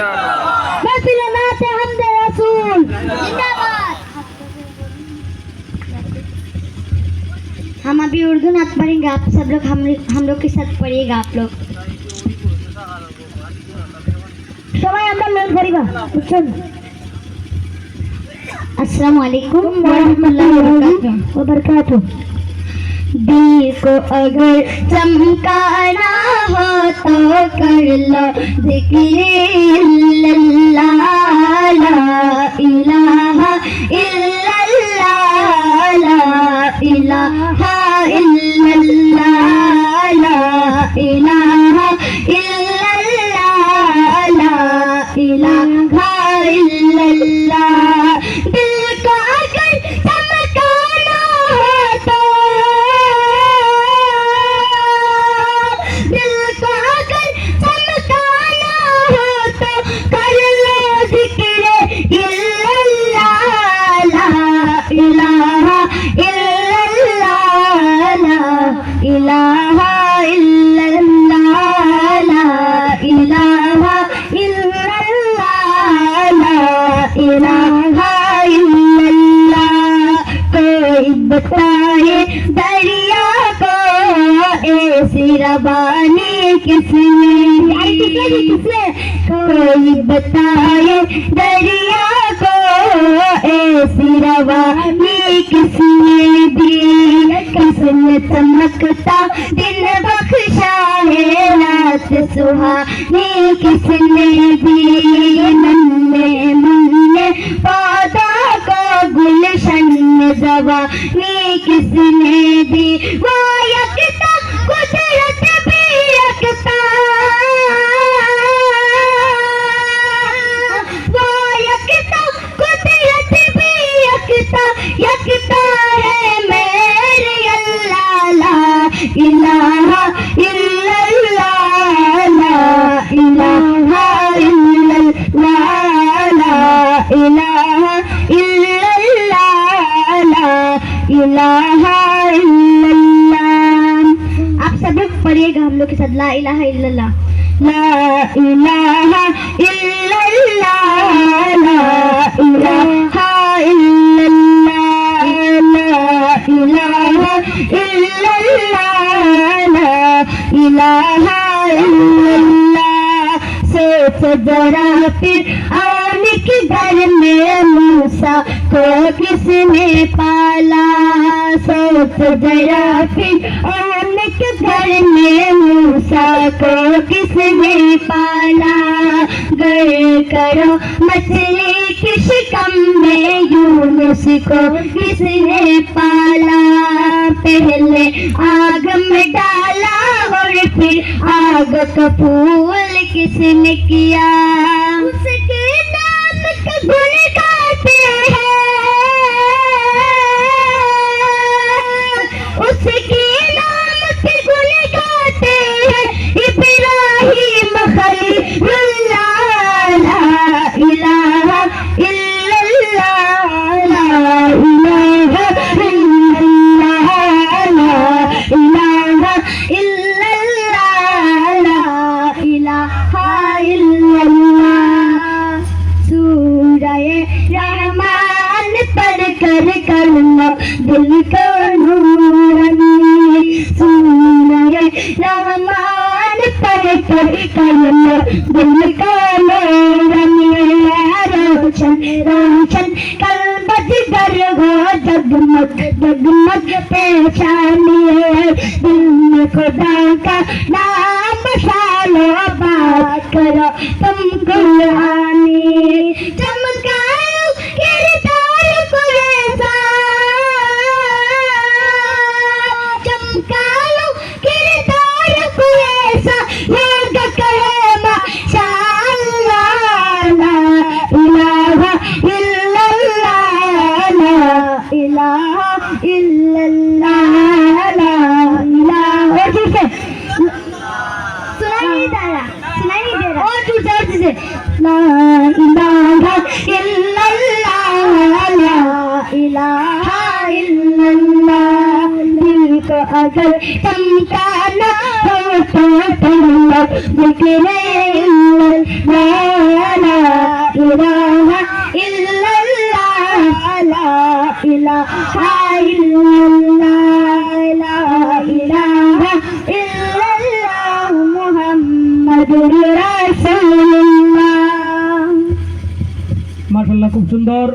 नाते हमदे रसूल जिंदाबाद। हम अभी उर्दू नात पढ़ेंगे, आप सब लोग हम लोग के साथ पढ़िएगा। आप लोग সবাই আমরা মেল করিবা বুঝছেন। अस्सलामु अलैकुम वरहमतुल्लाहि वबरकातुहू। दिल को अगर चमकाना हो तो कर लो ज़िक्र इल्लल्लाह, ला इलाहा इल्लल्लाह, ला इलाहा इल्लल्लाह, ला इलाहा इल्लल्लाह, ला इलाहा इल्लल्लाह। दिल को अगर चमकाना हो तो, दिल को अगर चमकाना हो तो कर लो ज़िक्र इल्लल्लाह, ला इलाहा इल्लल्लाह, ला इलाहा इल्लल्लाह, ला इलाहा इल्लल्लाह, ला इलाहा इल्लल्लाह। कोई बताए दरिया को ऐसी रवानी किसने, कोई बताए दरिया को ऐसी रवानी किसने दी, किसने चमकता दिन बख्शा है रात सुहानी किसने दी, नन्हे मुन्ने पौधा को गुलशन जवानी किसने दी। वो यकता कुदरत भी यकता, वो यकता कुदरत भी यकता, यकता है मेरे अल्लाह, ला इलाहा इल्लल्लाह, ला इलाहा इल्लल्लाह, ला इलाहा इल्लल्लाह, ला इलाहा इल्लल्लाह। आप सब लोग पढ़िएगा हम लोग के साथ, ला इलाहा इल्लल्लाह, ला इलाहा इल्लल्लाह, ला इलाहा इल्लल्लाह, ला इलाहा इल्लल्लाह, ला इलाहा इल्लल्लाह। सोच जरा फिर आने के घर में मूसा को किसने पाला, सोच जरा फिर आने के घर में मूसा को किसने पाला। गर करो मछली के शिकम में यूनुस को किसने पाला, पहले आग में डाला और फिर आग का फूल किसने किया। उसके नाम के गुण गाते हैं, उसके नाम के गुण गाते हैं इब्राहिम खलीलुल्लाह, ला इलाहा इल्लल्लाह, ला इलाहा इल्लल्लाह, ला इलाहा इल्लल्लाह, ला इलाहा इल्लल्लाह। सूरह रहमान पढ़ कर करना दिल को नूरानी, सूरह रहमान पढ़ कर करना दिल को नूरानी। रोशन रोशन कल्बत गर हो जगमग जगमग पेशानी, दिल में खुदा का नाम शालो बात करो तुम कुरानी। चमकाओ किरदार को ऐसा, चमकाओ किरदार को ऐसा लोग कहे माशाअल्लाह, ला इलाहा इल्लल्लाह, ला इलाहा इल्लल्लाह, ला इलाहा। ठीक है, सुनाई नहीं दे रहा, सुनाई नहीं दे रहा, और तू जोर से ला इलाहा इल्लल्लाह, ला इलाहा इल्लल्लाह। दिल को अगर चमकाना हो আস্তাগফিরুল্লাহ জিকিরে ইল্লাল্লাহ লা ইলাহা ইল্লাল্লাহ লা ইলাহা ইল্লাল্লাহ লা ইলাহা ইল্লাল্লাহ মুহাম্মাদুর রাসূলুল্লাহ। মাশাআল্লাহ, খুব সুন্দর।